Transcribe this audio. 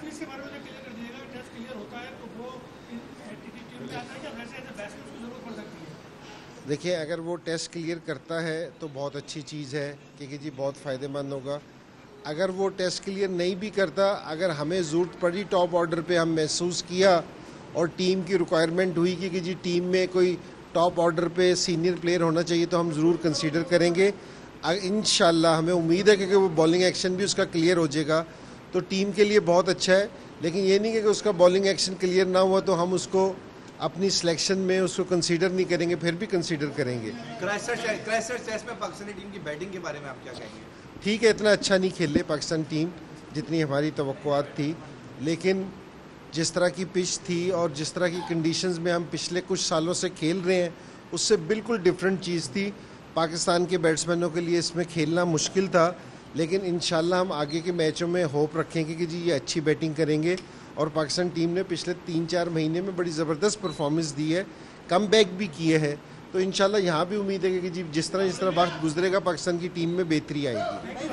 Physics के बारे में क्लियर कर दीजिएगा, टेस्ट क्लियर होता है तो वो टीम में आता है क्या, वैसे एज ए बैट्समैन उसको जरूरत पड़ सकती है? देखिए, अगर वो टेस्ट क्लियर करता है तो बहुत अच्छी चीज़ है, क्योंकि जी बहुत फ़ायदेमंद होगा। अगर वो टेस्ट क्लियर नहीं भी करता, अगर हमें ज़रूरत पड़ी टॉप ऑर्डर पे, हम महसूस किया और टीम की रिक्वायरमेंट हुई कि जी टीम में कोई टॉप ऑर्डर पे सीनियर प्लेयर होना चाहिए, तो हम ज़रूर कंसीडर करेंगे। इंशाल्लाह हमें उम्मीद है कि वो बॉलिंग एक्शन भी उसका क्लियर हो जाएगा तो टीम के लिए बहुत अच्छा है। लेकिन ये नहीं कि उसका बॉलिंग एक्शन क्लियर ना हुआ तो हम उसको अपनी सिलेक्शन में उसको कंसीडर नहीं करेंगे, फिर भी कंसीडर करेंगे। क्राइस्टचर्च टेस्ट में पाकिस्तानी टीम की बैटिंग के बारे में आप क्या कहेंगे? ठीक है, इतना अच्छा नहीं खेले पाकिस्तान टीम जितनी हमारी तवक्कुआत थी, लेकिन जिस तरह की पिच थी और जिस तरह की कंडीशंस में हम पिछले कुछ सालों से खेल रहे हैं उससे बिल्कुल डिफरेंट चीज़ थी। पाकिस्तान के बैट्समैनों के लिए इसमें खेलना मुश्किल था, लेकिन इंशाल्लाह हम आगे के मैचों में होप रखेंगे कि जी ये अच्छी बैटिंग करेंगे। और पाकिस्तान टीम ने पिछले 3-4 महीने में बड़ी ज़बरदस्त परफॉर्मेंस दी है, कम बैक भी किए हैं, तो इंशाल्लाह यहाँ भी उम्मीद है कि जी जिस तरह वक्त गुजरेगा पाकिस्तान की टीम में बेहतरी आएगी।